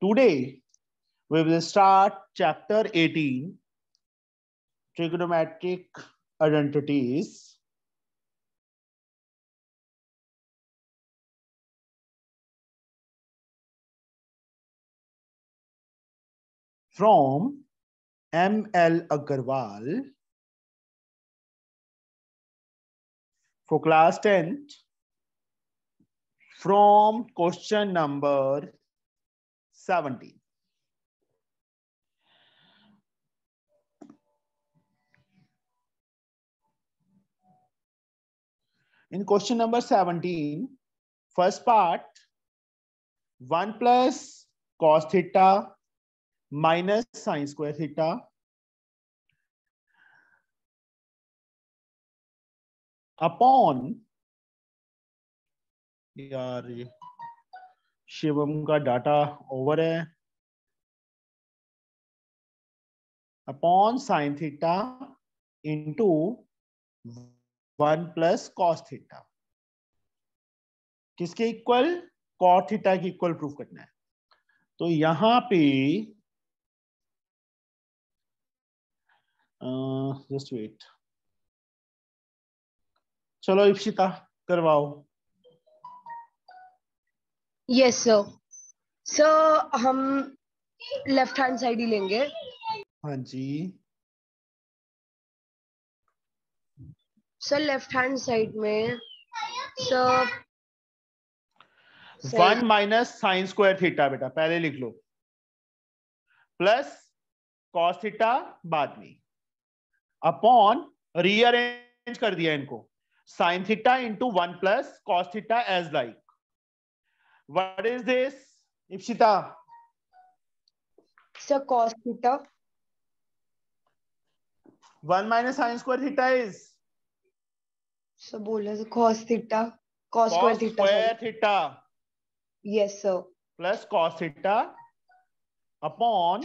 Today we will start chapter 18, trigonometric identities. From M.L. Agarwal for class 10th, from question number 17. In question number 17, first part, 1 plus cos theta minus sin square theta upon, यार ये शिवम का data over है, upon sine theta into 1 plus cos theta, किसके equal? Cot theta के equal proof करना है। तो यहां पे जस्ट वेट, चलो इप्सिता करवाओ। Yes sir. सर हम लेफ्ट हैंड साइड ही लेंगे। हाँ जी सर लेफ्ट हैंड साइड में sir 1 minus sine square theta, बेटा पहले लिख लो, प्लस कॉस थीटा बाद में, अपॉन रीअरेंज कर दिया इनको, sine theta into 1 plus cos theta as like. What is this Ipsita? Sir cos theta. 1 minus sine square theta is sir बोला sir cos theta, cos square theta yes sir, plus cos theta upon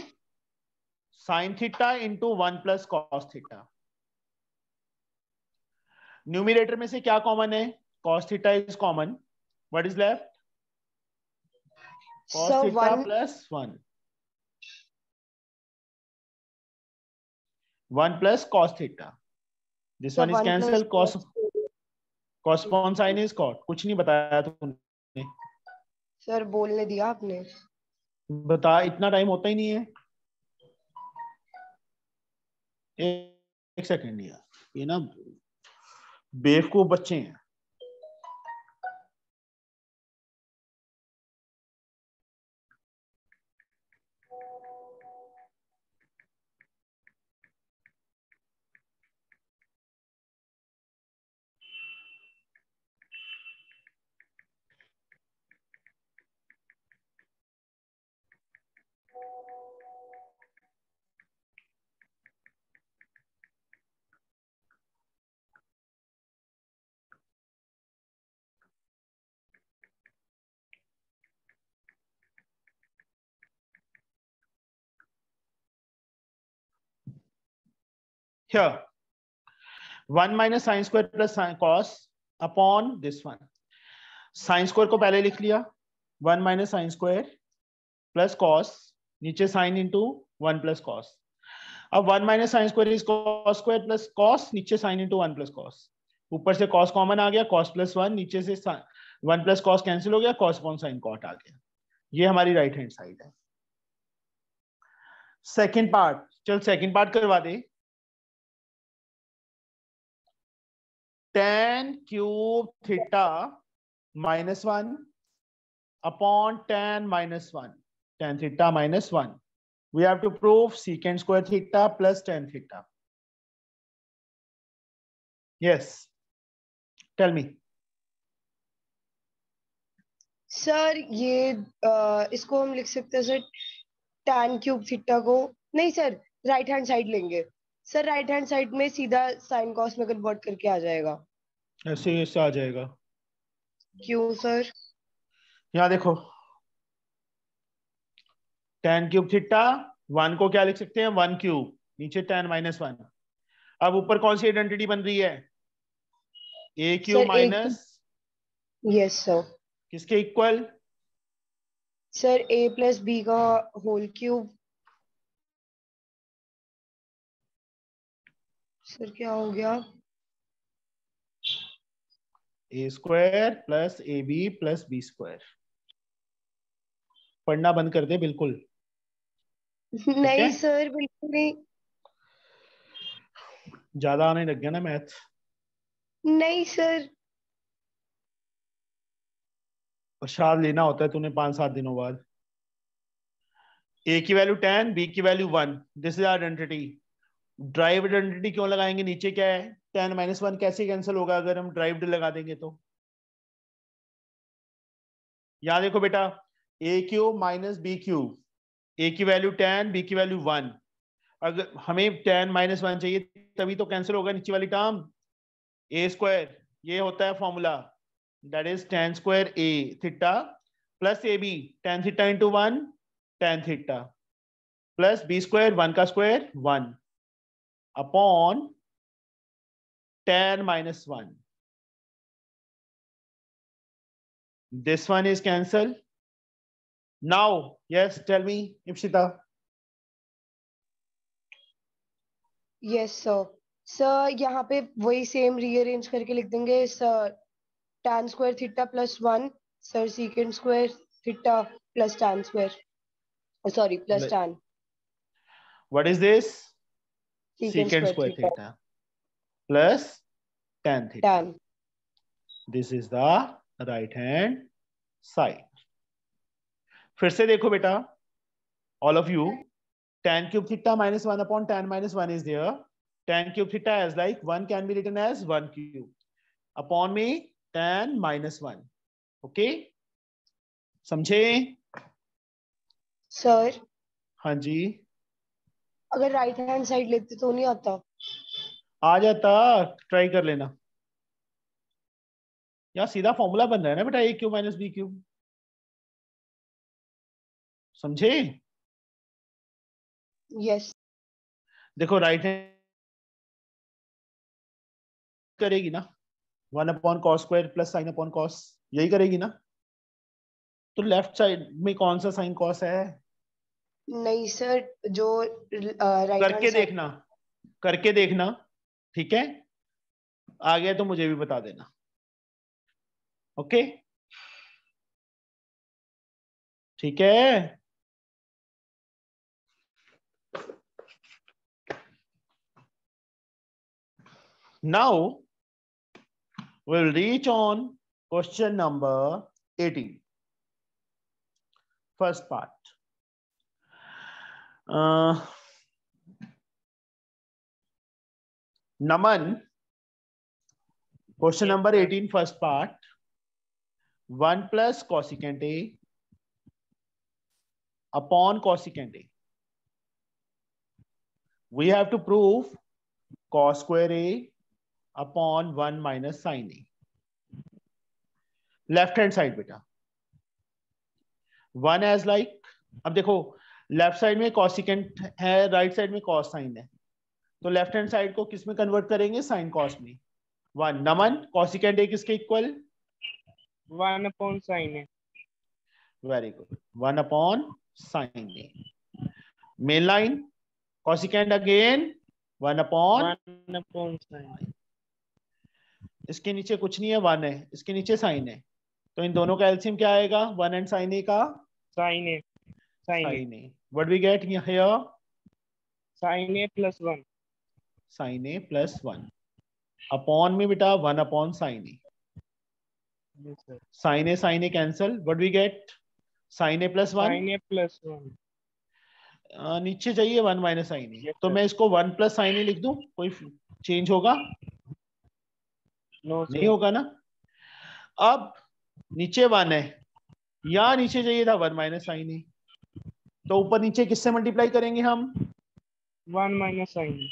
sine theta into 1 plus cos theta. Numerator में से क्या common है? Cos theta is common. What is left? Cos sir theta plus 1 plus cos theta. This one is cancel, cos upon sine is cot. कुछ नहीं बताया तुमने sir, बोलने दिया आपने। बता, इतना टाइम होता ही नहीं है। एक सेकेंड यार, ये ना बेवकूफ बच्चे हैं। Here 1 minus sine square plus cos upon this one. Sine square को पहले लिख लिया, 1 minus sine square plus cos, नीचे साइन इंटू 1 प्लस कॉस। अब 1 minus sine square is cos square plus cos, नीचे साइन इंटू 1 प्लस कॉस। ऊपर से cos common आ गया, कॉस प्लस 1, नीचे से 1 प्लस कॉस कैंसिल हो गया, कॉस अपॉन साइन कॉट आ गया। ये हमारी राइट हैंड साइड है। सेकेंड पार्ट, चल सेकेंड पार्ट करवा दे। tan cube theta minus 1 upon tan minus 1, tan theta minus 1। We have to prove secant square theta plus tan theta. Yes, tell me. Sir ये इसको हम लिख सकते हैं sir, tan cube theta को, नहीं सर राइट हैंड साइड लेंगे। Sir right hand side में सीधा साइन कॉस में कन्वर्ट करके आ जाएगा। ऐसे आ जाएगा। क्यों सर? यहाँ देखो, tan क्यूब थीटा 1 को क्या लिख सकते हैं? 1 क्यूब, नीचे tan माइनस 1। अब ऊपर कौन सी आइडेंटिटी बन रही है? a cube minus, yes sir, किसके इक्वल? सर ए प्लस बी का होल क्यूब। सर क्या हो गया? A square plus A b plus B square. पढ़ना बंद कर दे बिल्कुल। ठीक है, नहीं सर, बिल्कुल नहीं। ज्यादा आने लग गया ना मैथ। नहीं सर। प्रसाद लेना होता है तूने 5-7 दिनों बाद। ए की वैल्यू 10, बी की value 1, this is identity. Drive identity क्यों लगाएंगे? नीचे क्या है? 10 - 1 कैसे कैंसिल होगा अगर हम ड्राइव्ड लगा देंगे तो? यहां देखो बेटा, ए क्यूब माइनस बी क्यूब, ए की वैल्यू 10, बी की वैल्यू 1। अगर हमें 10 - 1 चाहिए तभी तो कैंसिल होगा नीचे वाली टर्म। ए स्क्वायर, ये होता है formula, that is tan square A theta plus A B, tan theta into 1 tan theta, plus B square 1 का square 1 upon tan - 1। This one is cancelled. Now, yes, tell me, Ipshita. Yes sir. Sir यहाँ पे वही same rearrange करके लिख देंगे sir. tan square theta plus 1, sir secant square theta plus tan square, sorry plus tan What is this? सीकेंड Secant square square theta theta plus tan theta. tan। This is the right hand side. फिर से देखो बेटा, all of you, tan cube theta minus 1 upon tan minus 1 is there. Tan cube theta as like 1 can be written as 1 cube upon में tan minus 1. Okay? समझे? Sir हाँ जी, अगर right hand side लेते तो नहीं आता? आ जाता, ट्राई कर लेना। यार सीधा फॉर्मूला बन रहा है ना बेटा, ए क्यूब माइनस बी क्यूब। समझे? यस। देखो राइट हैंड करेगी ना, 1 upon cos square plus sign upon cos, यही करेगी ना। तो लेफ्ट साइड में कौन सा साइन कॉस है? नहीं सर, जो राइट हैंड करके साइड। देखना, करके देखना, ठीक है? आ गया तो मुझे भी बता देना। ओके, ठीक है। Now we'll reach on question number 18, first part. Naman, question Yes, number sir. 18, first part. 1 plus cosecant A upon cosecant A. We have to prove cos square A upon 1 minus sin A. Left hand side बेटा, 1 as like, अब देखो left side में cosecant है, right side में cos sine है, तो left hand side को किस में कन्वर्ट करेंगे? साइन कॉस में। 1 नमन, कॉसिकेंट ए किसके equal? 1 upon sin A. Very good, 1 upon sine A. Main line cosecant again 1 upon, 1 upon sin A. इसके नीचे कुछ नहीं है, 1 है, इसके नीचे साइन है, तो इन दोनों का एलसीएम क्या आएगा? 1 एंड साइन ए का Sin A. Sin A. Sine A. What we get here? Sin A plus 1. Sine A plus 1 upon में बेटा 1 upon sine A. Yes, sir. Sine A cancel, what we get? Sine A plus 1, Sin A plus 1. नीचे चाहिए 1 minus sine A, Yes, तो sir. मैं इसको 1 plus sine A लिख दूं, कोई चेंज होगा? No, नहीं sir. होगा ना। अब नीचे 1 है, या नीचे चाहिए था 1 माइनस साइन ए, तो ऊपर नीचे किससे मल्टीप्लाई करेंगे हम? 1 minus sin A.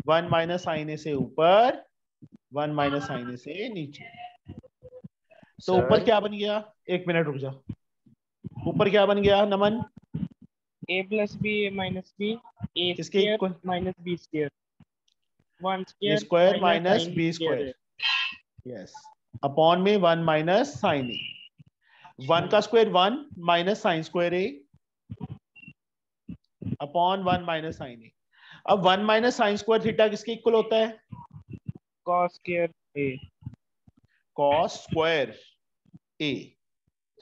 1 minus sine a से ऊपर, 1 माइनस साइन ए से नीचे, तो ऊपर Sir. क्या बन गया? एक मिनट रुक जा, ऊपर क्या बन गया Naman? A plus B, A minus B. A किसके square equal? minus B square. 1 A square square minus sin B square square, yes, upon में 1 माइनस साइन ए। 1 का square 1 minus sine square A upon 1 minus sine A. अब 1 minus sine square theta किसके equal होता है? cos square a। Cos square A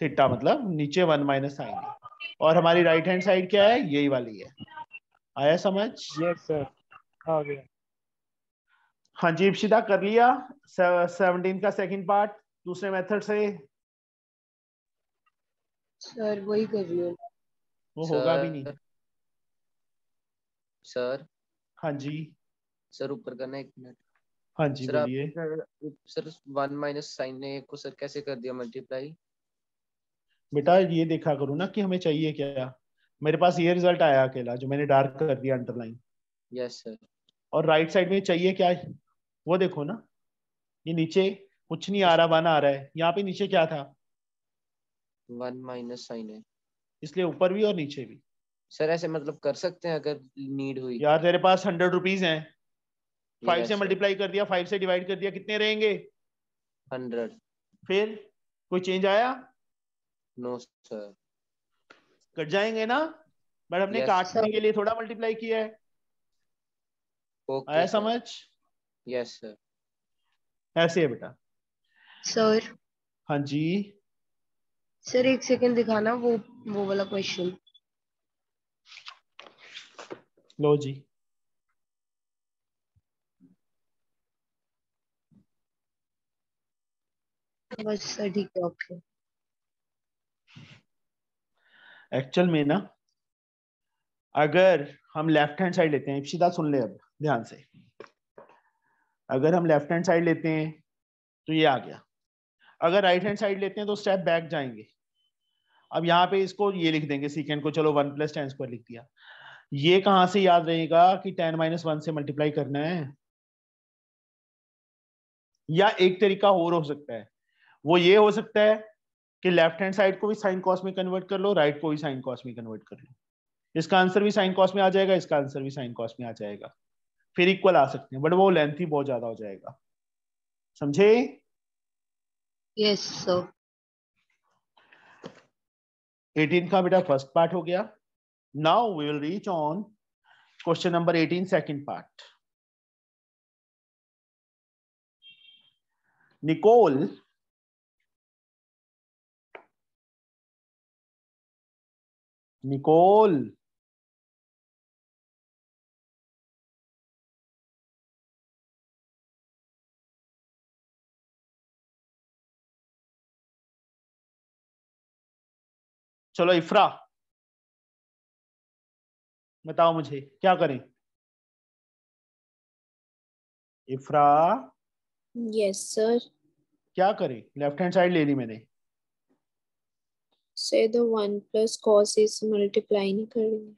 theta, मतलब नीचे 1 minus sine ए, और हमारी राइट हैंड साइड क्या है? यही वाली है। आया समझ? यस सर, आ गया। हाँ जी इप्शिता, कर लिया 17 का सेकंड पार्ट दूसरे मेथड से? सर वही कर रही हूँ। वो होगा भी नहीं। सर हाँ जी। सर ऊपर करना 1 मिनट। हाँ जी सर बोलिए। सर 1 माइनस साइन ए को सर कैसे कर दिया मल्टीप्लाई? बेटा ये देखा करो ना कि हमें चाहिए क्या। मेरे पास ये रिजल्ट आया अकेला जो मैंने डार्क कर दिया अंडरलाइन, यस सर। और राइट साइड में चाहिए क्या है वो देखो ना। ये नीचे कुछ नहीं आ रहा, 1 आ रहा है। यहाँ पे नीचे क्या था? 1 माइनस साइन ए। इसलिए ऊपर भी और नीचे भी। सर ऐसे मतलब कर सकते हैं अगर नीड हुई? यार तेरे पास 100 रुपीज हैं, 5 से यस सर। मल्टीप्लाई कर दिया, 5 से डिवाइड कर दिया, कितने रहेंगे? 100। फिर कोई चेंज आया? No sir. कट जाएंगे ना, बट हमने यस काटने के लिए थोड़ा मल्टीप्लाई किया है। ओके आया सर। समझ? Yes sir. ऐसे है बेटा। सर हाँ जी। सर एक सेकंड दिखाना वो वाला क्वेश्चन। लो जी। बस सर ठीक है, ओके। एक्चुअल में ना, अगर हम लेफ्ट हैंड साइड लेते हैं, इप्शिता सुन ले अब ध्यान से। अगर हम लेफ्ट हैंड साइड लेते हैं तो ये आ गया। अगर राइट हैंड साइड लेते हैं तो स्टेप बैक जाएंगे। अब यहाँ पे इसको ये लिख देंगे सीकेंड को, चलो 1 प्लस टेन स्क्वायर लिख दिया। ये कहां से याद रहेगा कि 10 माइनस 1 से मल्टीप्लाई करना है? या एक तरीका और हो सकता है, वो ये हो सकता है कि लेफ्ट हैंड साइड को भी साइन कॉस में कन्वर्ट कर लो, राइट को भी साइन कॉस में कन्वर्ट कर लो। इसका आंसर भी साइन कॉस में आ जाएगा, इसका आंसर भी साइन कॉस में आ जाएगा, फिर इक्वल आ सकते हैं, बट वो लेंथ ही बहुत ज्यादा हो जाएगा। समझे? Yes sir. 18 का बेटा फर्स्ट पार्ट हो गया। Now we will reach on question number 18 second part. Nicole Nicole चलो इफ्रा बताओ मुझे क्या करें। Ifra yes sir. क्या करें? लेफ्ट हैंड साइड ले ली मैंने। से तो 1 प्लस कॉस से मल्टीप्लाई नहीं करेंगे।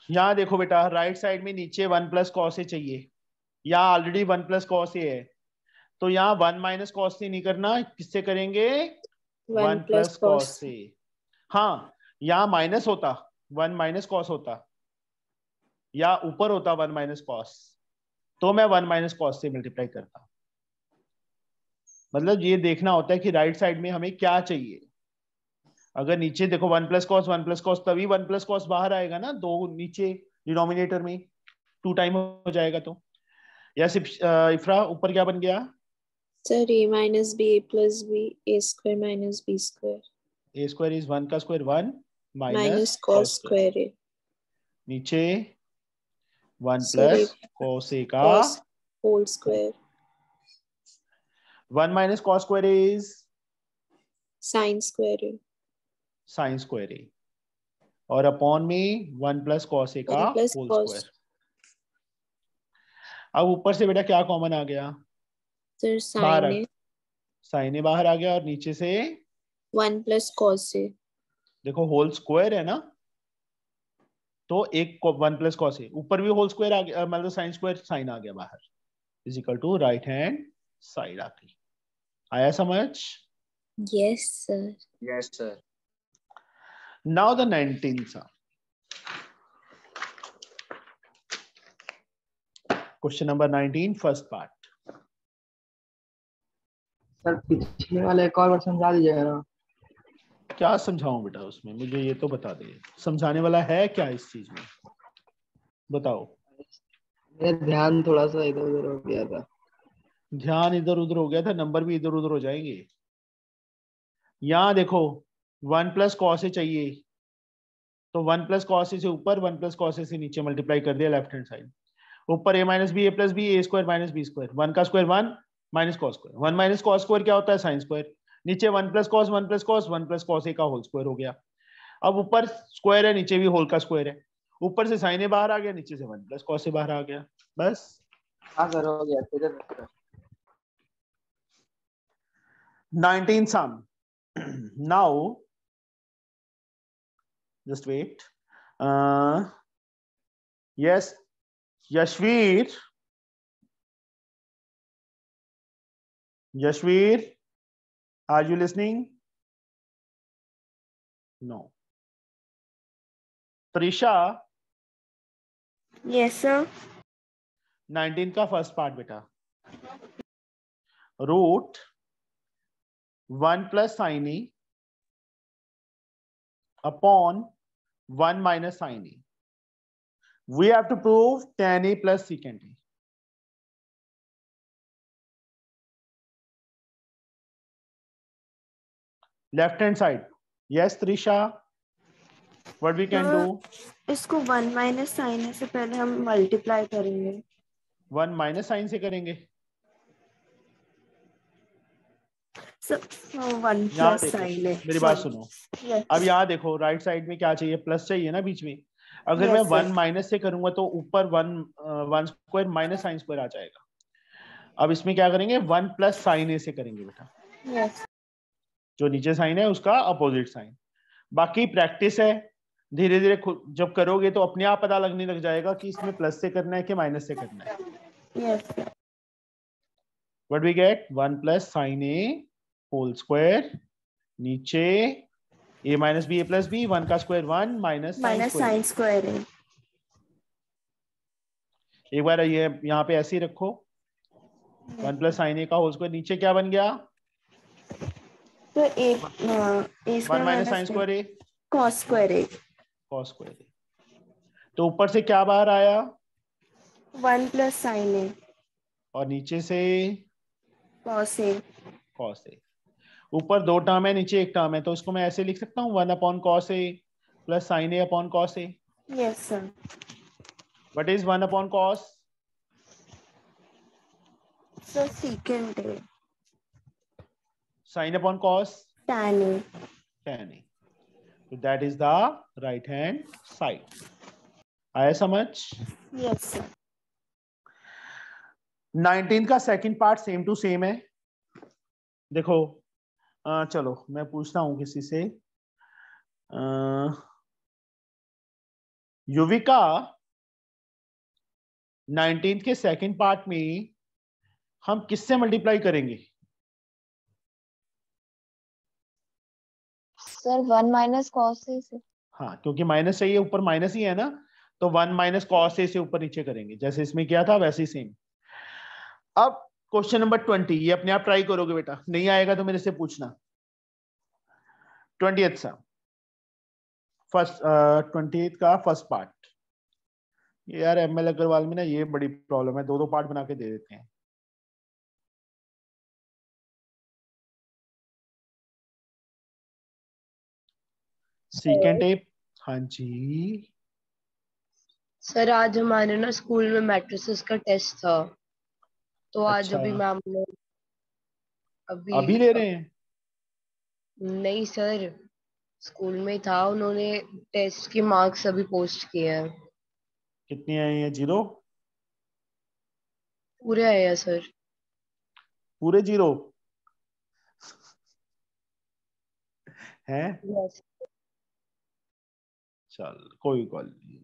यहां देखो बेटा, राइट साइड में नीचे 1 प्लस कॉस ए चाहिए, यहाँ ऑलरेडी 1 प्लस कॉस ए है, तो यहाँ 1 माइनस कॉस ए नहीं करना, किससे करेंगे? 1 1 plus plus cos. Cos A. हाँ, यहाँ माइनस होता, 1 माइनस कॉस होता, या ऊपर होता 1 माइनस कॉस, तो मैं 1 माइनस कॉस से मल्टीप्लाई करता। मतलब ये देखना होता है कि राइट साइड में हमें क्या चाहिए। अगर नीचे देखो 1 प्लस कॉस, तभी 1 प्लस कॉस बाहर आएगा ना, दो नीचे डिनोमिनेटर में 2 टाइम हो जाएगा। तो यस इफ्रा, ऊपर क्या बन गया? Sir a minus B A plus B A square minus B square. A square is 1 का square 1 minus minus cos cos square, square A. नीचे 1 sir A plus cos A का cos whole square 1 minus cos square is sine square A sine square A, और upon में 1 plus cos A का 1 plus whole cos. Square. अब ऊपर से बेटा क्या कॉमन आ गया? सर बाहर आ, साइन ए साइन ए बाहर आ गया, और नीचे से 1 प्लस कॉस ए। देखो होल स्क्वायर है ना, तो एक 1 प्लस कॉस ए, ऊपर भी होल स्क्वायर आ गया, मतलब साइन स्क्वायर, साइन आ गया बाहर, is equal to right hand side आ गई। आया समझ? Yes sir. Yes sir. Now the 19th sum. Question number 19 first part. Sir पिछले वाला एक और बार समझा दीजिएगा ना। क्या समझाऊं बेटा उसमें, मुझे ये तो बता दे, समझाने वाला है क्या इस चीज में, बताओ। मेरा ध्यान थोड़ा सा इधर उधर हो गया था। ध्यान इधर उधर हो गया था, नंबर भी इधर उधर हो जाएंगे। यहाँ देखो 1 प्लस कॉस ए चाहिए, तो 1 प्लस कॉस ए से ऊपर 1 प्लस कॉस ए से नीचे मल्टीप्लाई कर दिया लेफ्ट हैंड साइड। ऊपर a minus B A plus B A square minus B square, 1 का square 1 minus cos square, 1 minus cos square क्या होता है साइन स्क्वायर। नीचे 1 plus cos 1 plus cos 1 plus cos A का whole square हो गया। अब ऊपर स्क्वायर है, नीचे भी होल का स्क्वायर है, ऊपर से साइन ए बाहर आ गया, नीचे से 1 प्लस कॉस ए बाहर आ गया, बस। हाँ सर हो गया इधर। 19 sum. Now just wait. Yes, Yashveer, are you listening? No. Trisha, Yes, sir. 19 का फर्स्ट पार्ट बेटा, root 1 plus sine E upon 1 minus sine E. We have to prove tan A plus secant A. Left hand side. Yes, Trisha. What we can do? इसको 1 minus sine a से पहले हम multiply करेंगे। 1 minus sign से करेंगे। Sir 1 यहाँ plus sine ए। मेरी बात सुनो। अब यहाँ देखो राइट साइड में क्या चाहिए, प्लस चाहिए ना बीच में। अगर मैं 1 माइनस से करूंगा तो ऊपर 1 स्क्वायर माइनस साइन स्क्वायर आ जाएगा। अब इसमें क्या करेंगे, 1 प्लस साइन ए से करेंगे बेटा। यस। जो नीचे साइन है उसका अपोजिट साइन। बाकी प्रैक्टिस है, धीरे धीरे जब करोगे तो अपने आप पता लगने लग जाएगा कि इसमें प्लस से करना है कि माइनस से करना है। Yes. What we get, 1 plus sine A whole square, नीचे a minus B A plus B, 1 का स्क्वायर 1 माइनस साइन स्क्वायर है। एक बार ये यहाँ पे ऐसे ही रखो, 1 प्लस साइन ए का होल स्क्वायर, नीचे क्या बन गया, तो ए स्क्वायर 1 माइनस साइन स्क्वायर ए कॉस स्क्वायर है। कॉस स्क्वायर ए। तो ऊपर से क्या बाहर आया, 1 प्लस साइन ए और नीचे से कॉस ए। कॉस ए। ऊपर 2 टर्म है, नीचे 1 टर्म है, तो इसको मैं ऐसे लिख सकता हूँ 1 upon cos A plus sine A upon cos A. Yes sir. What is 1 upon cos? Sir second है। Sine upon cos? tan A. tan A. तो that is the right hand side. आया समझ? Yes sir. 19 का second part same to same है। देखो चलो मैं पूछता हूं किसी से, युविका 19 के सेकंड पार्ट में हम किससे मल्टीप्लाई करेंगे? सर 1 माइनस कॉस ए से। हाँ, क्योंकि माइनस चाहिए, ऊपर माइनस ही है ना, तो 1 माइनस कॉस ए से ऊपर नीचे करेंगे, जैसे इसमें किया था वैसे ही सेम। अब क्वेश्चन नंबर 20, ये अपने आप ट्राई करोगे बेटा, नहीं आएगा तो मेरे से पूछना। 20th सा फर्स्ट 20th का फर्स्ट पार्ट। ये यार एमएल अग्रवाल में ना ये बड़ी प्रॉब्लम है, 2-2 पार्ट बना के दे देते हैं। Second tape. हाँ जी सर आज हमारे ना स्कूल में मैट्रिसेस का टेस्ट था, तो आज अच्छा। अभी मैम ने अभी ले रहे हैं? नहीं सर, स्कूल में ही था, उन्होंने टेस्ट के मार्क्स अभी पोस्ट किए हैं। कितने आए हैं? 0? पूरे आए हैं सर। पूरे 0 हैं? यस। चल कोई कॉल नहीं,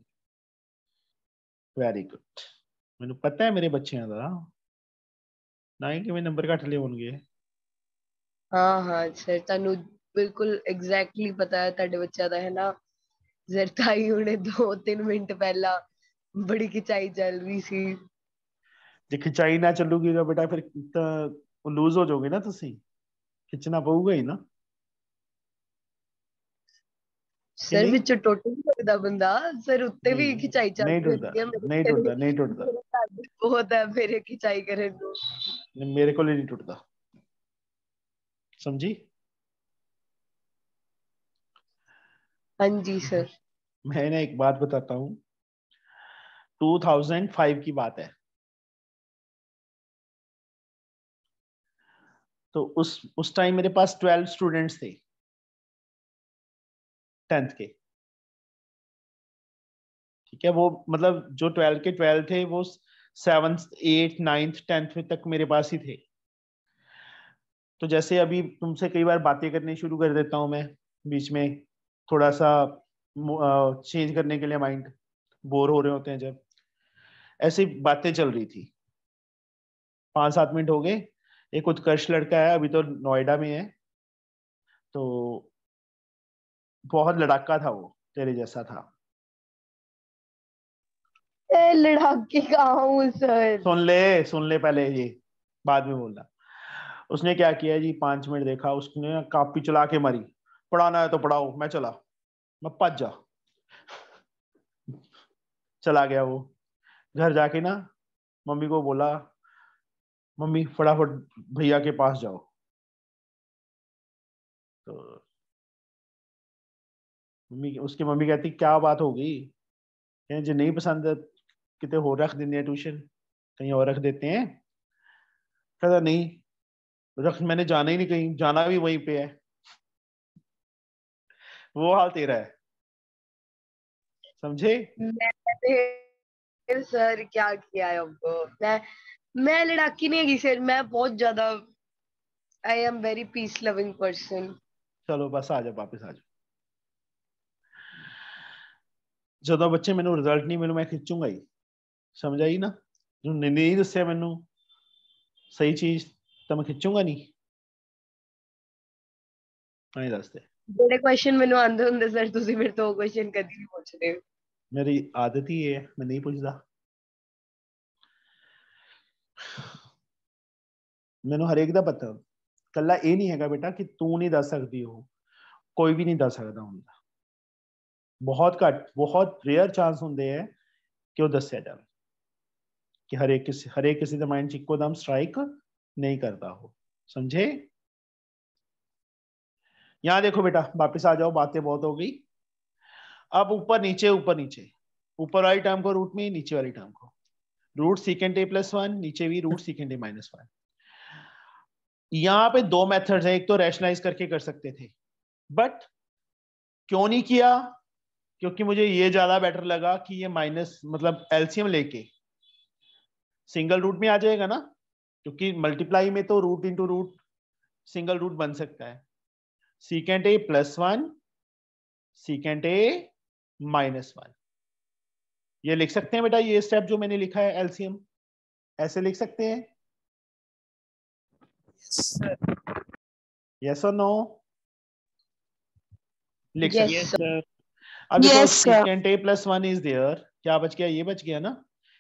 वेरी गुड। मैंने पता है मेरे बच्चे हैं जरा ना ही कि मैं नंबर घट ले होंगे। हाँ हाँ सर, तनु बिल्कुल एग्जैक्टली पता है ਤੁਹਾਡੇ ਬੱਚਾ ਦਾ, है ना सर, ताई उन्हें 2-3 मिनट पहला बड़ी खिंचाई चल रही सी। ਜੇ ਖਿਚਾਈ ਨਾ ਚੱਲੂਗੀ ਤਾਂ ਬੇਟਾ ਫਿਰ ਲੂਜ਼ ਹੋ ਜਾਓਗੇ ਨਾ ਤੁਸੀਂ। खिंचना पऊगा ही ना। सर नहीं? विच टोटल लगदा बंदा सर उत्ते भी नहीं, खिंचाई चल नहीं रही टुटदा, होती है नहीं टुटदा, नहीं टुटदा, बहुत है मेरे खिंचाई करे तो। मेरे को नहीं टुटदा, समझी? हाँ जी सर। मैंने एक बात बताता हूँ, 2005 की बात है। तो उस टाइम मेरे पास 12 स्टूडेंट्स थे 10th के। ठीक है, वो मतलब जो 12 के 12 थे वो 7th 8th 9th 10th तक मेरे पास ही थे। तो जैसे अभी तुमसे कई बार बातें करनी शुरू कर देता हूं मैं बीच में, थोड़ा सा चेंज करने के लिए, माइंड बोर हो रहे होते हैं जब, ऐसी बातें चल रही थी। 5-7 मिनट हो गए, एक उत्कर्ष लड़का है, अभी तो नोएडा में है, तो बहुत लड़ाका था वो, तेरे जैसा था। लड़ाके कहाँ हूँ सर। सुन ले पहले, ये बाद में बोलना। उसने क्या किया जी, 5 मिनट देखा, उसने कापी चला के मारी, पढ़ाना है तो पढ़ाओ, मैं चला, मैं भज जा। चला गया वो। घर जाके ना मम्मी को बोला, मम्मी फटाफट भैया के पास जाओ। तो उसकी मम्मी कहती क्या बात हो गई, कहीं जो नहीं पसंद है कितने हो रख देने ट्यूशन, कहीं और रख देते हैं। कहता नहीं रख, मैंने जाना ही नहीं, कहीं जाना भी वहीं पे है। वो हाल तेरा है, समझे? मैंने सर क्या किया है हमको। मैं लड़ाकी नहीं है सर, मैं बहुत ज्यादा I am very peace loving person. चलो बस आ जाओ, वापस आ जाओ। ਜਦੋਂ ਬੱਚੇ ਮੈਨੂੰ ਰਿਜ਼ਲਟ ਨਹੀਂ ਮੈਨੂੰ, ਮੈਂ ਖਿੱਚੂੰਗਾ ਹੀ, ਸਮਝ ਆਈ ਨਾ? ਜੋ ਨਹੀਂ ਦੱਸਿਆ ਮੈਨੂੰ ਸਹੀ ਚੀਜ਼ ਤਾਂ ਮੈਂ ਖਿੱਚੂੰਗਾ ਨਹੀਂ। ਨਹੀਂ ਦੱਸਦੇ, ਜਿਹੜੇ ਕੁਐਸਚਨ ਮੈਨੂੰ ਆਂਦੇ ਹੁੰਦੇ ਸਰ, ਤੁਸੀਂ ਮੇਰੇ ਤੋਂ ਉਹ ਕੁਐਸਚਨ ਕਦੀ ਨਹੀਂ ਪੁੱਛਦੇ। ਮੇਰੀ ਆਦਤ ਹੀ ਇਹ ਹੈ, ਮੈਂ ਨਹੀਂ ਪੁੱਛਦਾ। ਮੈਨੂੰ ਹਰੇਕ ਦਾ ਪਤਾ, ਕੱਲਾ ਇਹ ਨਹੀਂ ਹੈਗਾ ਬੇਟਾ ਕਿ ਤੂੰ ਨਹੀਂ ਦੱਸ ਸਕਦੀ, ਉਹ ਕੋਈ ਵੀ ਨਹੀਂ ਦੱਸ ਸਕਦਾ ਹੁੰਦਾ। ਬਹੁਤ ਘੱਟ, ਬਹੁਤ ਰੇਅਰ ਚਾਂਸ ਹੁੰਦੇ ਹੈ ਕਿ ਉਹ ਦੱਸਿਆ ਜਾਵੇ, कि हरेक किसी का माइंड इक्को दम स्ट्राइक नहीं करता हो, समझे? यहां देखो बेटा, वापस आ जाओ, बातें बहुत हो गई। अब ऊपर नीचे ऊपर नीचे, ऊपर वाली टर्म को रूट में, नीचे वाली टर्म को रूट सीकेंट ए प्लस 1, नीचे भी रूट सीकेंट ए माइनस 1। यहां पे दो मेथड्स हैं, एक तो रैशनलाइज करके कर सकते थे, बट क्यों नहीं किया? क्योंकि मुझे ये ज्यादा बेटर लगा कि ये माइनस मतलब एलसीएम लेके सिंगल रूट में आ जाएगा ना, क्योंकि मल्टीप्लाई में तो root into root single root बन सकता है। Secant A plus 1 secant A minus 1, ये लिख सकते हैं बेटा, ये स्टेप जो मैंने लिखा है एलसीएम, ऐसे लिख सकते हैं? यस और नो? लिख सकते हैं सर। अब देखो secant A plus 1 is there, क्या बच गया? ये बच गया ना।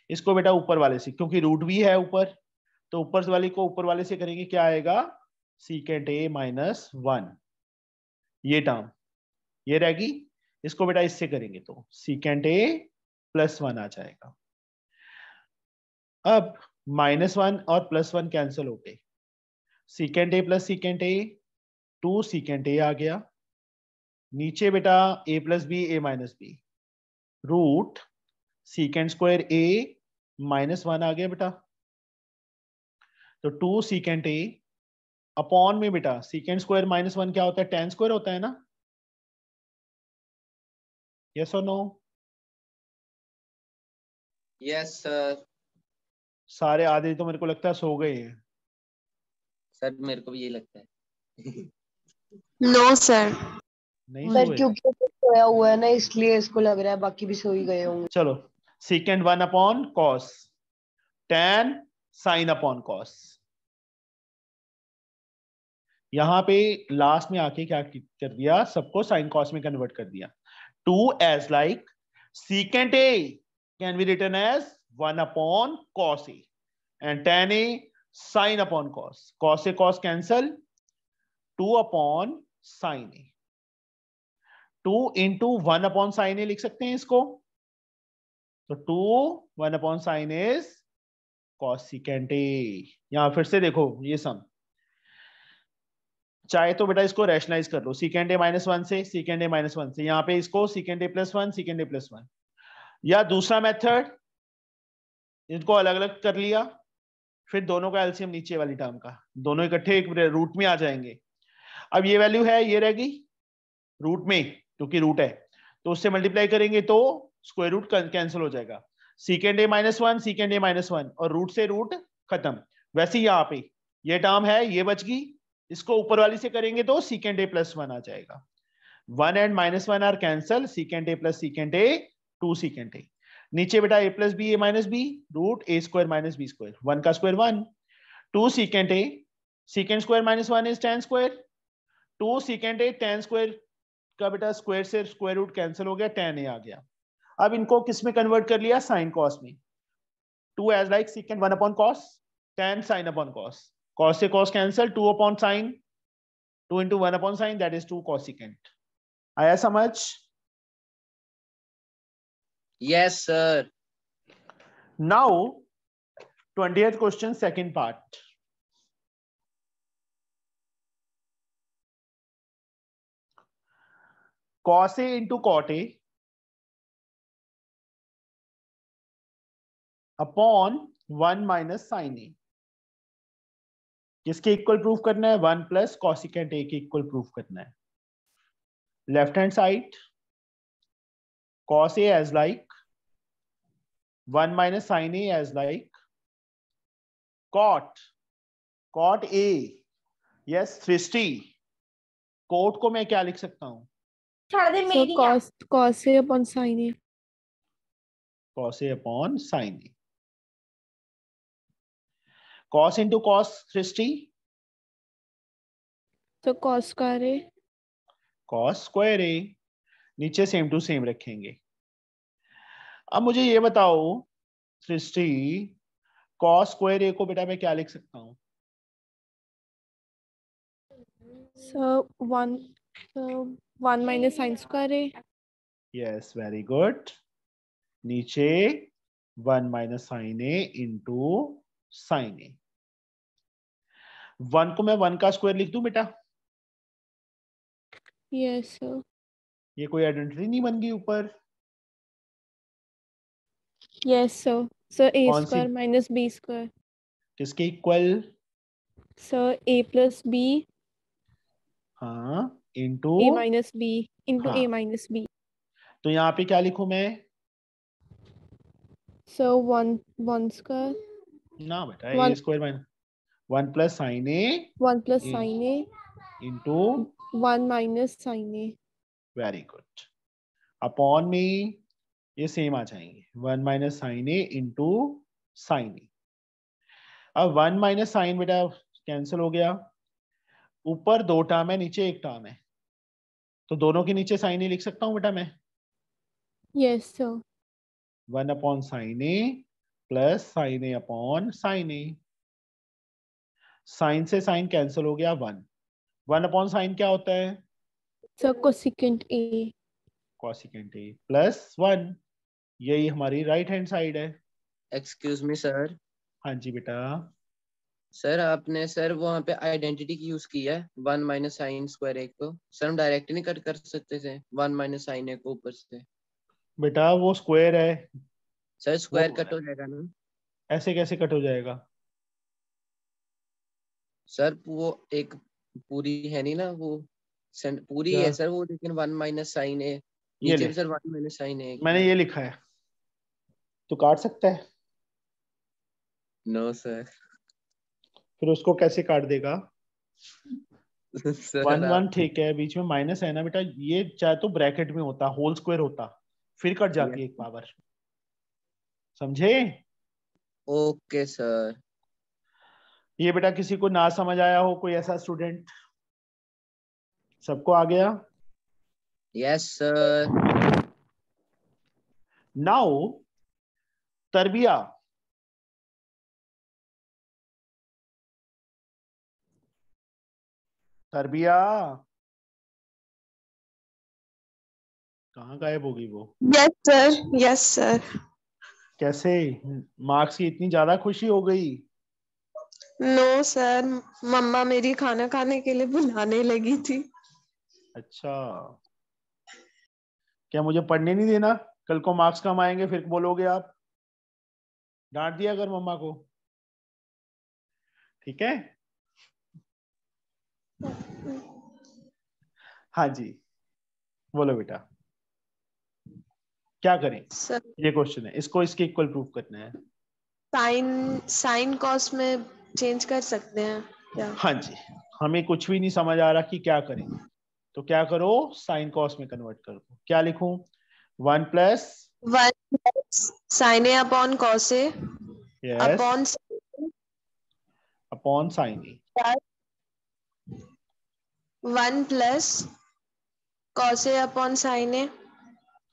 इसको बेटा ऊपर वाले से, क्योंकि रूट भी है ऊपर, तो ऊपर वाले को ऊपर वाले से करेंगे, क्या आएगा? सीकेंट ए माइनस 1, ये टर्म ये रहेगी। इसको बेटा इससे करेंगे तो सीकेंट ए प्लस 1 आ जाएगा। अब -1 और +1 कैंसिल हो गए, secant A plus secant A 2 secant A आ गया, नीचे बेटा a plus B A minus B, root secant square A -1 आ गया बेटा, तो 2 सीकेंट ए अपॉन में बेटा सीकेंट स्क्वायर -1 क्या होता है? tan स्क्वायर होता है ना, यस और नो? Yes sir. सारे आधे तो मेरे को लगता है सो गए हैं। सर मेरे को भी यही लगता है। No sir. नहीं सर सोए? क्योंकि वो सोया हुआ है ना, इसलिए इसको लग रहा है, बाकी भी सो ही गए होंगे। चलो, secant 1 upon cos tan sign upon cos, यहां पे लास्ट में आके क्या कर दिया? सबको साइन कॉस में कन्वर्ट कर दिया। 2 as like secant a can be written as 1 upon cos a and tan a sin upon cos, cos a cos cancel, 2 upon sine A, 2 into 1 upon sine A लिख सकते हैं इसको, तो 2 1 upon sine is cosecant A. यहां फिर से देखो ये सम, चाहे तो बेटा इसको रैशनलाइज कर लो, सीकेंड ए -1 से, सीकेंड ए -1 से, यहाँ पे इसको सीकेंड ए +1 सीकेंड ए +1, या दूसरा मेथड इनको अलग अलग कर लिया, फिर दोनों का एलसीएम नीचे वाली टर्म का, दोनों इकट्ठे एक रूट में आ जाएंगे। अब ये वैल्यू है, ये रहेगी रूट में क्योंकि रूट है, तो उससे मल्टीप्लाई करेंगे तो स्क्वायर रूट कैंसिल हो जाएगा, सीकेंड ए -1 सीकेंड ए -1 और रूट से रूट खत्म। वैसे ही यहाँ पे ये टर्म है, ये बच गई, इसको ऊपर वाली से करेंगे तो सीकेंड ए +1 आ जाएगा, 1 and -1 are cancel, secant A plus secant A 2 secant A, नीचे बेटा a + b a - b root a² - b², 1 का square 1, 2 secant A, secant square -1 is tan square, 2 secant A tan square का बेटा स्क्वायर से स्क्वायर रूट कैंसिल हो गया, tan a आ गया। अब इनको किस में कन्वर्ट कर लिया, साइन कॉस में, 2 as like secant 1 upon cos, tan sin upon cos, cos से cos cancel, 2 upon sine, 2 into 1 upon sine, that is 2 cosecant. आया समझ? Yes sir. Now 20th question, second part. Cos A into cot A upon 1 minus sin A, किसके equal proof करना है, 1 plus cosecant A के equal proof करना है। Left hand side cos A as like 1 minus sin A as like cot A, yes Srishti, coat को मैं क्या लिख सकता हूं, So cos A upon sin A. cos A upon sin A, cos into cos Srishti, So cos square A. cos square A, नीचे same to same रखेंगे। अब मुझे ये बताओ सृष्टि, cos स्क्वायर A को बेटा मैं क्या लिख सकता हूं, So 1 minus sin square A. Yes very good, नीचे 1 minus sine A into sine A, 1 को मैं 1 का स्क्वायर लिख दूं बेटा, Yes sir. ये कोई आइडेंटिटी नहीं बन गई ऊपर, Yes sir. So A कौन सी, square minus B square. किसके equal, So A plus B, हाँ into, A minus B into हाँ, A minus B. तो यहाँ पे क्या लिखूं मैं, So 1 square, ना बेटा ए 1 square minus 1 plus sine A 1 plus sin A, into, 1 minus sin A. Very good, upon में ये सेम आ जाएंगे, 1 minus sine A into sine A. अब 1 माइनस साइन बेटा कैंसिल हो गया, ऊपर 2 टर्म है नीचे 1 टर्म है, तो दोनों के नीचे साइन ए लिख सकता हूं बेटा मैं, Yes sir. 1 upon sine A plus sine A upon sine A, sign से साइन कैंसिल हो गया, 1 अपॉन साइन क्या होता है, So cosecant A. Cosecant A plus 1, यही हमारी राइट हैंड साइड है। Excuse me sir. हाँ जी बेटा, सर आपने सर वहाँ पे आइडेंटिटी की यूज की है 1 माइनस साइन स्क्वायर ए को, सर हम डायरेक्ट नहीं कट कर सकते थे 1 माइनस साइन ए को ऊपर से? बेटा वो स्क्वायर है, सर स्क्वायर कट हो जाएगा ना? ऐसे कैसे कट हो जाएगा, सर वो एक पूरी है नहीं ना, वो पूरी क्या? है सर वो, लेकिन 1 माइनस साइन ए ये नीचे ले, भी सर 1 माइनस साइन ए। मैंने ये लिखा है, तो काट सकता है, नो सर। फिर उसको कैसे काट देगा, सर 1 आप 1 ठीक है, बीच में माइनस है ना बेटा, ये चाहे तो ब्रैकेट में होता, होल स्क्वायर होता, फिर कट जाती है एक पावर, समझे? Okay sir. ये बेटा किसी को ना समझ आया हो, कोई ऐसा स्टूडेंट, सबको आ गया? Yes sir. नाउ तरबिया, तरबिया कहाँ गायब हो गई वो? Yes sir, yes sir. कैसे मार्क्स की इतनी ज्यादा खुशी हो गई? नो सर, मम्मा मेरी खाना खाने के लिए बुलाने लगी थी। अच्छा, क्या मुझे पढ़ने नहीं देना? कल को मार्क्स कम आएंगे फिर बोलोगे आप। डांट दिया अगर मम्मा को, ठीक है? हाँ जी, बोलो बेटा, क्या करें? सर ये क्वेश्चन है, इसको इसके इक्वल प्रूफ करना है। साइन कॉस में चेंज कर सकते हैं क्या? हाँ जी, हमें कुछ भी नहीं समझ आ रहा कि क्या करें, तो क्या करो, साइन कॉस में कन्वर्ट कर दो। क्या लिखूं? 1 plus 1 sine A upon cos A yes upon upon sine A. 1 plus cos A upon sine ए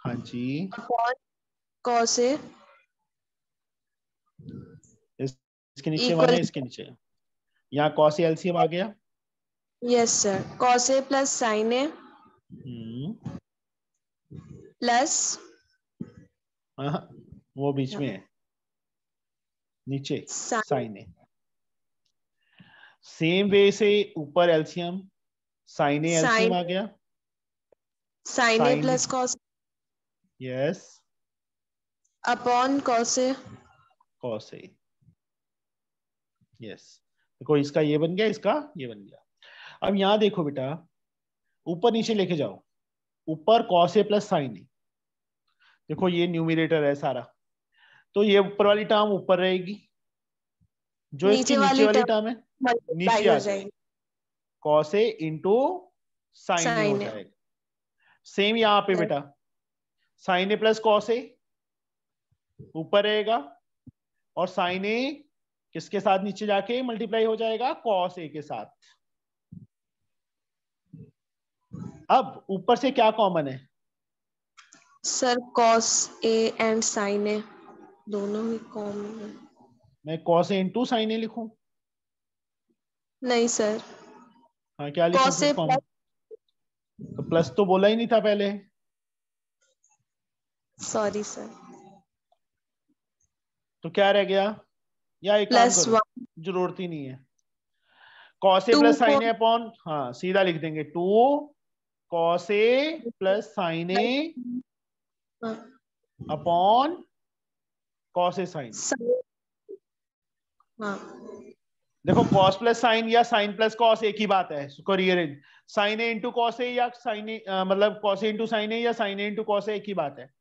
हाँ जी, अपॉन कॉस ए इसके नीचे 1 इक्वल। है, इसके नीचे यहाँ कॉस एलसीएम आ गया। Yes sir, cos A plus sine A plus हाँ, वो बीच में है, नीचे साइन ए। सेम वे से ऊपर एलसीएम साइन ए एलसीएम आ गया। Sine A plus cos yes upon cos A cos A. Yes, देखो इसका ये बन गया, इसका ये बन गया। अब यहां देखो बेटा, ऊपर नीचे लेके जाओ, ऊपर कॉस ए प्लस साइन ए। देखो ये न्यूमरेटर है सारा, तो ये ऊपर वाली टर्म ऊपर रहेगी, जो इसकी नीचे वाली टर्म है नीचे आ जाएगी। कॉस ए इंटू साइन ए हो जाएगा। सेम यहाँ पे बेटा, साइन ए प्लस कॉस ए ऊपर रहेगा, और साइन ए किसके साथ नीचे जाके मल्टीप्लाई हो जाएगा? कॉस ए के साथ। अब ऊपर से क्या कॉमन है? Sir cos A and sine A दोनों ही कॉमन है। मैं cos A into sine A लिखूं? नहीं सर, हाँ, क्या लिखूं कॉस फिर ए कॉमन? तो प्लस तो बोला ही नहीं था पहले। सॉरी सर, तो क्या रह गया? या एक काम प्लस करो, 1 जरूरत ही नहीं है। Cos A plus sine A upon, हाँ सीधा लिख देंगे 2 cos A plus sine A upon cos A sign. हाँ देखो कॉस प्लस साइन या साइन प्लस कॉस एक ही बात है, इसको rearrange. Sign A into cos A या साइन ए, मतलब कॉस ए इंटू साइन ए या sign A into cos A एक ही बात है।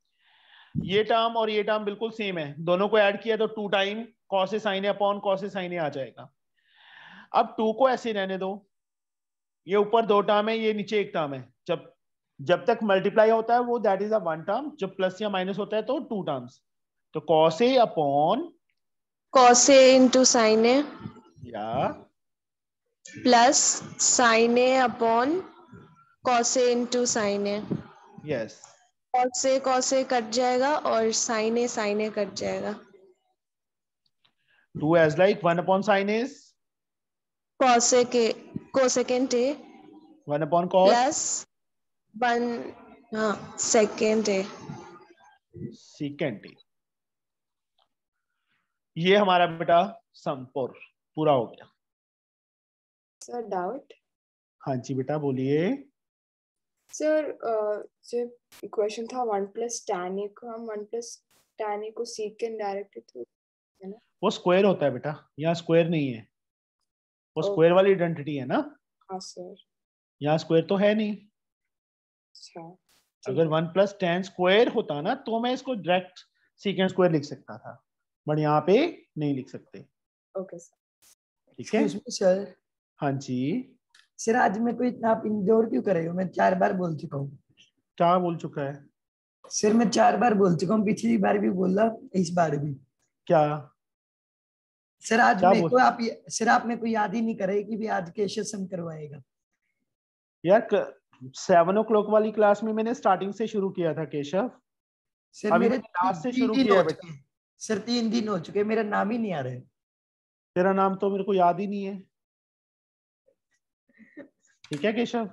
ये टर्म और ये टर्म बिल्कुल सेम है, दोनों को ऐड किया तो 2 time cos A sign A upon cos A sign ए आ जाएगा। अब 2 को ऐसे रहने दो, ये ऊपर 2 टर्म है, ये नीचे 1 टर्म है। जब तक मल्टीप्लाई होता है वो दैट इज अ 1 टर्म, जब प्लस या माइनस होता है तो 2 टर्म्स। तो cos A upon cos A into sine ए या plus sine A upon cos A into sine A. Yes, cos A cut जाएगा और साइन ए कट जाएगा। 2 as like 1 upon sin is cos A के cosecant ए 1 upon cos plus 1 हाँ second A. secant a। ये हमारा बेटा सम पूरा हो गया। Sir doubt. हाँ जी बेटा बोलिए। सर जो इक्वेशन था 1 प्लस tan a को हम 1 प्लस tan a को secant डायरेक्ट थ्रू है ना? वो स्क्वायर होता है बेटा, यहाँ स्क्वायर नहीं है, वो स्क्वायर वाली आइडेंटिटी है ना। हाँ सर। यहाँ स्क्वायर तो है नहीं। अच्छा, अगर 1 प्लस tan स्क्वायर होता ना तो मैं इसको डायरेक्ट सीकेंट स्क्वायर लिख सकता था, बट यहाँ पे नहीं लिख सकते। ओके सर, ठीक है सर। हाँ जी सर आज मेरे को इतना आप इंदौर क्यों कर रहे हो? मैं 4 बार बोल चुका हूँ। क्या बोल चुका है? सर मैं 4 बार बोल चुका हूँ, पिछली बार भी बोला, इस बार भी। क्या सर आज क्या मेरे को आप सर आप मेरे को याद ही नहीं करे कि भी आज केशव सम करवाएगा। यार 7 o'clock वाली क्लास में मैंने स्टार्टिंग से शुरू किया था केशव। सर अभी मेरे लास्ट से 3 शुरू दिन किया हो है बेटा। चुके। सर 3 दिन हो चुके, मेरा नाम ही नहीं आ रहा है। तेरा नाम तो मेरे को याद ही नहीं है। ठीक है केशव,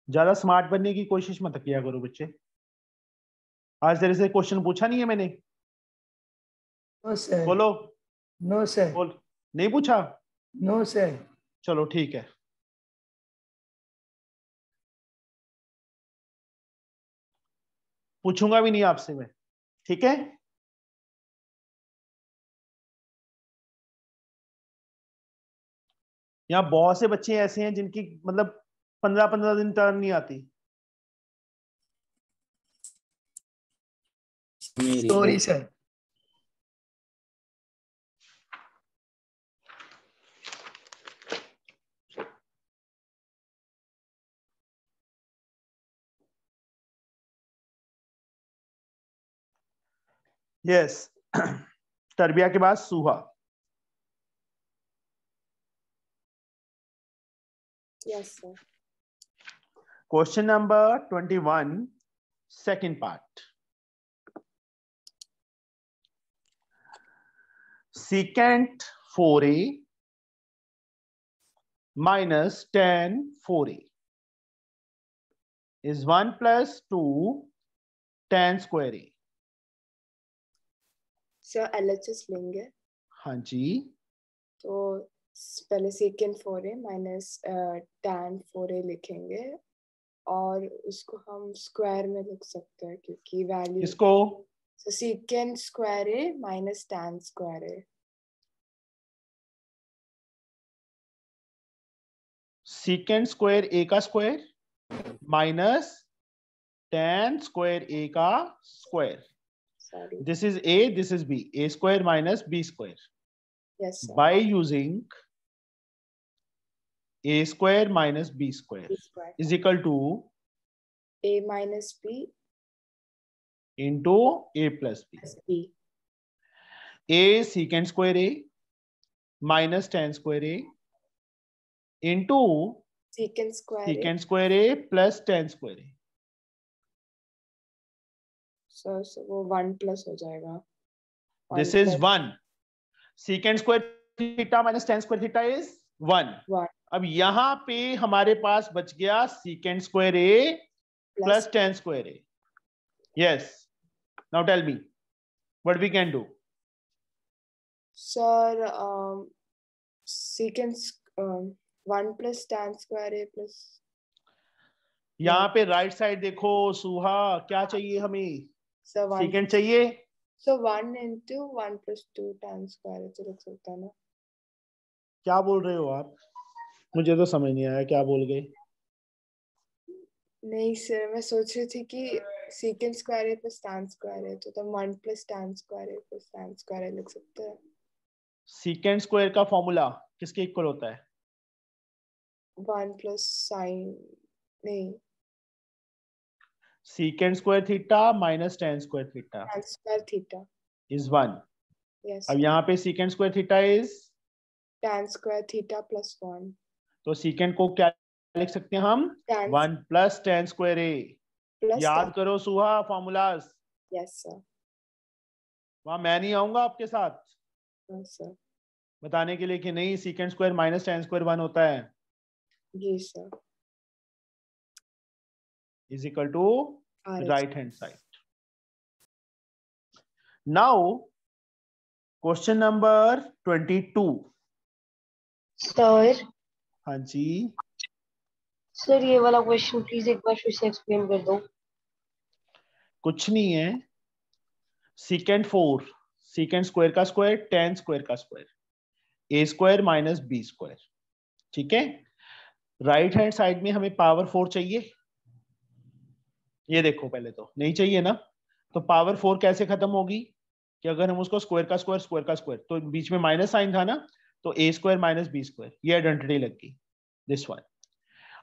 ज्यादा स्मार्ट बनने की कोशिश मत किया करो बच्चे। आज तेरे से क्वेश्चन पूछा नहीं है मैंने? No sir. बोलो। No sir. बोल, नहीं पूछा? No sir. चलो ठीक है। पूछूंगा भी नहीं आपसे मैं, ठीक है? यहाँ बहुत से बच्चे ऐसे हैं जिनकी मतलब 15-15 दिन टर्न नहीं आती। Sorry sir. यस तरबिया के बाद सुहा। Yes, sir. Question number 21, second part. Secant 4a minus tan 4a is 1 plus 2 tan square a. Sir, LHS लेंगे हाँ जी, तो पहले secant 4a minus tan 4a लिखेंगे और उसको हम स्क्वायर में लिख सकते हैं क्योंकि वैल्यू इसको so secant square a minus tan square a. secant square a का square minus tan square a का square. Sorry. This is a, this is b. A square minus b square. Yes, sir. By using a square minus b square B square. is equal to A minus b into a plus b. plus b. A secant square a minus tan square a into Secant square a. secant square a plus tan square a. So वो 1 plus हो जाएगा. This 1 is plus 1. Secant square theta minus tan square theta is 1. 1 अब यहां पे हमारे पास बच गया secant square a plus tan square a. Yes. Now tell me what we can do. Sir, secant 1 plus tan square a plus यहाँ पे right side देखो सुहा, क्या चाहिए हमें? so 1 secant चाहिए. so 1 into 1 plus 2 tan square a तो लिख सकता है ना? क्या बोल रहे हो आप? मुझे तो समझ नहीं आया क्या बोल गए. नहीं सर, मैं सोच रही थी कि secant square a plus tan square a तो 1 plus tan square a plus tan square a लिख सकते हैं. secant स्क्वायर का फॉर्मूला किसके इक्वल होता है? 1 plus sin नहीं secant square theta minus tan square theta tan square theta. is 1. Yes. अब यहाँ पे secant square theta is tan square theta plus 1. तो secant को क्या लिख सकते हैं हम? Tan 1 plus tan square a. plus याद tan. करो सुहा फॉर्मूलाज. Yes sir. वहां मैं नहीं आऊंगा आपके साथ हाँ सर. बताने के लिए कि नहीं secant square minus tan square 1 होता है. जी sir. is equal to RHS. right hand side. Now question number 22. Sir हाँ जी, सर ये वाला क्वेश्चन प्लीज एक बार फिर से एक्सप्लेन कर दो. कुछ नहीं है. secant 4 secant स्क्वायर का स्क्वायर tan स्क्वायर का square a square minus b square. ठीक है, राइट हैंड साइड में हमें पावर 4 चाहिए. ये देखो पहले तो नहीं चाहिए ना, तो पावर 4 कैसे खत्म होगी कि अगर हम उसको स्क्वायर का स्क्वायर तो बीच में माइनस साइन था ना, तो a square minus b square, ये आइडेंटिटी लग गई दिस वन.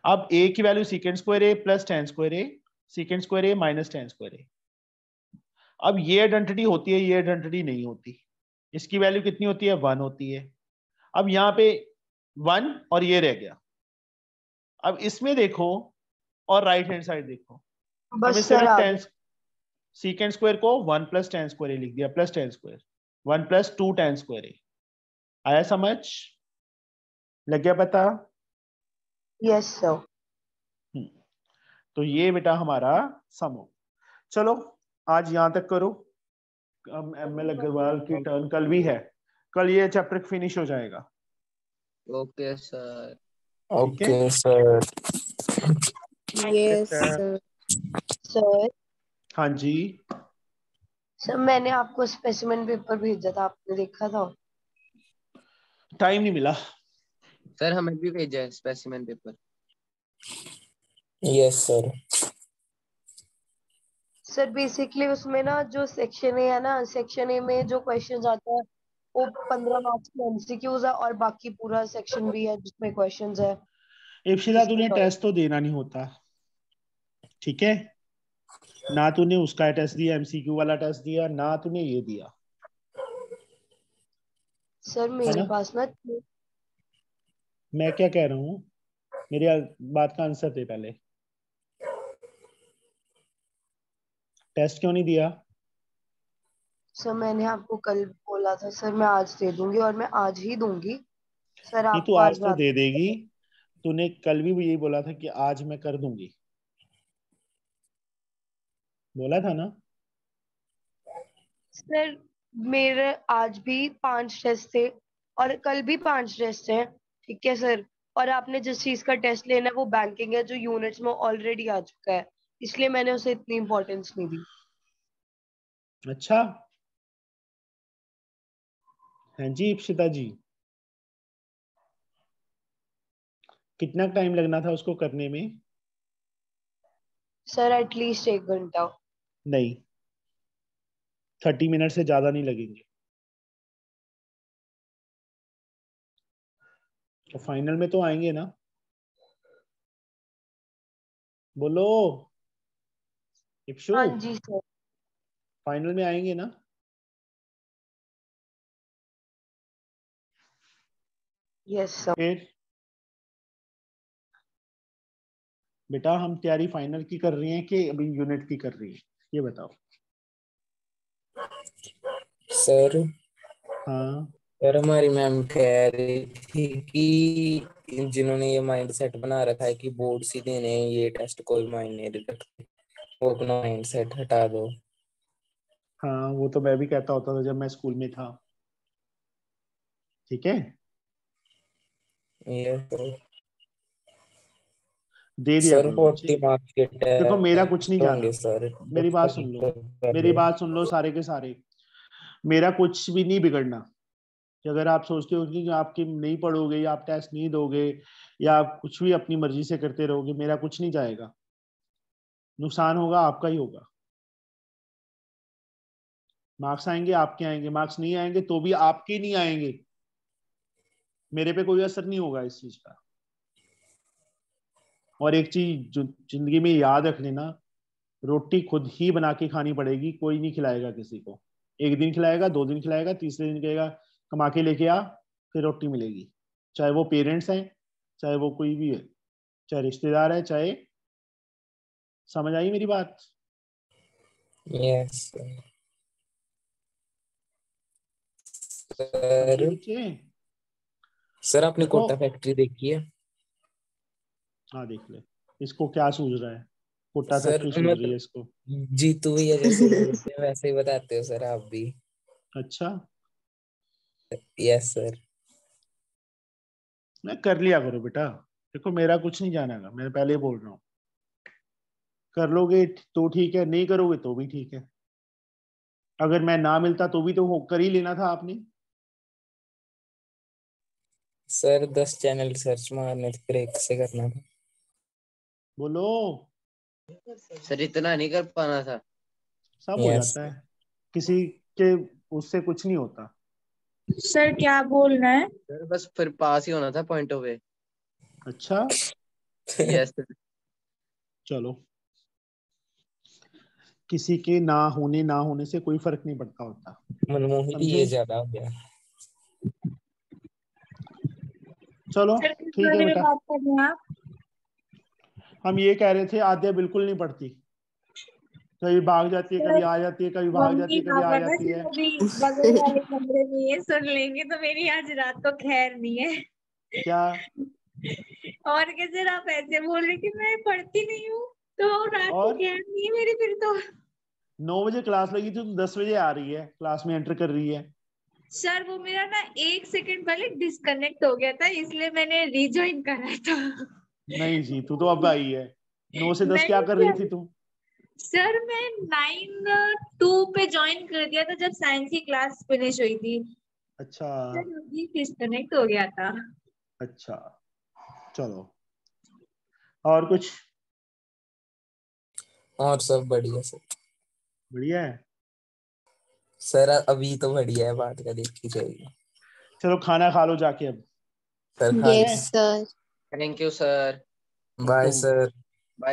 अब a की value secant square a plus tan square a, secant square a minus tan square a. अब ये आइडेंटिटी होती है, ये आइडेंटिटी नहीं होती. इसकी वैल्यू कितनी होती है? 1 होती है. अब यहाँ पे 1 और ये रह गया. अब इसमें देखो और राइट हैंड साइड देखो, बस हमें सर सिर्फ आप tan secant स्क्वायर को 1 प्लस tan स्क्वायर a लिख दिया, plus tan square 1 plus 2 tan square a. आया समझ? लग गया पता? Yes sir. तो ये बेटा हमारा सम हो। चलो आज यहाँ तक करो। ML अग्रवाल की टर्न कल भी है, कल ये चैप्टर फिनिश हो जाएगा। Okay sir. ठीक है? Okay sir. Yes sir. Sir हाँ जी। सर मैंने आपको स्पेसिमेन पेपर भेजा था, आपने देखा था? टाइम नहीं मिला। सर हमें भी भेजा है specimen paper. Yes sir. Sir basically उसमें ना जो सेक्शन ए है ना, सेक्शन ए में जो क्वेश्चंस आते हैं वो 15 मार्क्स के एमसीक्यूज है और बाकी पूरा सेक्शन भी है जिसमें क्वेश्चंस है। इप्सिता तूने टेस्ट तो देना नहीं होता, ठीक है? ना तूने उसका टेस्ट दिया, MCQ वाला टेस्ट दिया, ना तूने ये दिया। सर मेरे पास ना मैं क्या कह रहा हूँ, मेरी बात का आंसर दे पहले। टेस्ट क्यों नहीं दिया? सर मैंने आपको कल बोला था सर मैं आज दे दूंगी और मैं आज ही दूंगी सर। नहीं, तू आपको आज आज तो रात दे देगी। तूने कल भी यही बोला था कि आज मैं कर दूंगी, बोला था ना? सर मेरे आज भी 5 टेस्ट थे और कल भी 5 टेस्ट हैं, ठीक है सर। और आपने जिस चीज का टेस्ट लेना है वो बैंकिंग है जो यूनिट्स में ऑलरेडी आ चुका है, इसलिए मैंने उसे इतनी इंपॉर्टेंस नहीं दी। अच्छा। हाँ जी इप्सिता जी, कितना टाइम लगना था उसको करने में? सर एटलीस्ट 1 घंटा। नहीं, 30 मिनट से ज्यादा नहीं लगेंगे। तो फाइनल में तो आएंगे ना? बोलो इप्शु, हाँ जी सर। फाइनल में आएंगे ना? Yes sir. फिर बेटा हम तैयारी फाइनल की कर रही हैं कि अभी यूनिट की कर रही है, ये बताओ। सर हाँ सर हमारी मैम कह रही थी कि जिन्होंने ये माइंड सेट बना रखा है कि बोर्ड से देने हैं ये टेस्ट कोई मायने नहीं रखते, वो अपना माइंड सेट हटा दो। हाँ, वो तो मैं भी कहता होता था जब मैं स्कूल में था। ठीक है, ये तो दे दिया सर करो बच्चे। 40 मार्क्स के देखो मेरा कुछ नहीं टेस्ट जाना, होंगे सर। मेरी बात सुन लो, मेरी बात सुन लो सारे के सारे। मेरा कुछ भी नहीं बिगड़ना कि अगर आप सोचते हो कि आपकी नहीं पढ़ोगे या आप टेस्ट नहीं दोगे या आप कुछ भी अपनी मर्जी से करते रहोगे, मेरा कुछ नहीं जाएगा। नुकसान होगा आपका ही होगा। मार्क्स आएंगे आपके आएंगे, मार्क्स नहीं आएंगे तो भी आपके नहीं आएंगे, मेरे पे कोई असर नहीं होगा इस चीज का। और एक चीज जो जिंदगी में याद रख लेना, रोटी खुद ही बना के खानी पड़ेगी, कोई नहीं खिलाएगा किसी को। एक दिन खिलाएगा, 2 दिन खिलाएगा, तीसरे दिन कहेगा कमा के लेके आ, फिर रोटी मिलेगी। चाहे वो पेरेंट्स हैं, चाहे वो कोई भी है, चाहे रिश्तेदार है, चाहे। समझ आई मेरी बात? यस समझे सर। बच्चे? सर आपने देखो, कोटा फैक्ट्री देखी है? हाँ देख ले, इसको क्या सूझ रहा है? कोटा सर फैक्ट्री सूझ रही है इसको। जीतू भैया जैसे बोलते हैं वैसे ही बताते हो सर आप भी। अच्छा, यस सर। मैं कर लिया करो बेटा। देखो मेरा कुछ नहीं जाना है, मैं पहले ही बोल रहा हूँ। कर लोगे तो ठीक है, नहीं करोगे तो भी ठीक है। अगर मैं ना मिलता तो भी तो कर ही लेना था आपने। सर 10 चैनल सर्च मारने थे, फिर एक से करना था। बोलो। सर इतना नहीं कर पाना था। सब हो यस जाता है, किसी के उससे कुछ नहीं होता। सर क्या बोलना है? सर बस फिर पास ही होना था पॉइंटों पे। अच्छा यस सर। चलो, किसी के ना होने से कोई फर्क नहीं पड़ता होता, मनमोही समझे? ये ज्यादा हो गया। चलो सर किस ठीक है बारे में बेटा। बात कर रहे हैं आप? हम ये कह रहे थे आद्या बिल्कुल नहीं पढ़ती, कभी भाग जाती है, कभी सर आ जाती है, कभी भाग जाती मम्मी है, कभी आ पापा ना जाती है। सिर्फ अभी बगल वाले कमरे में ये सुन लेंगे तो मेरी आज रात को खैर नहीं है। क्या? और क्या सर, आप ऐसे बोल रहे कि मैं पढ़ती नहीं हूँ, तो रात को और ज्ञान नहीं है मेरी फिर तो। 9 बजे क्लास लगी थी, तुम 10 बजे आ रही है, क्लास में एंटर कर रही है। सर वो मेरा ना 1 सेकंड पहले डिस्कनेक्ट हो गया था, इसलिए मैंने रिज्वाइन करा था। नहीं जी, तू तो अब आई है। 9 से 10 क्या मैंने कर रही थी तुम? सर मैं 9:02 पे ज्वाइन कर दिया था जब साइंस की क्लास फिनिश हुई थी। अच्छा सर ये डिस्कनेक्ट हो गया था। अच्छा, चलो और कुछ? और सब बढ़िया सर। बढ़िया है। सर अभी तो बढ़िया है, बात का देखी जाएगी। चलो खाना खा लो जाके अब। सर खा यस हैं? Sir. Thank you sir. Bye तुम सर।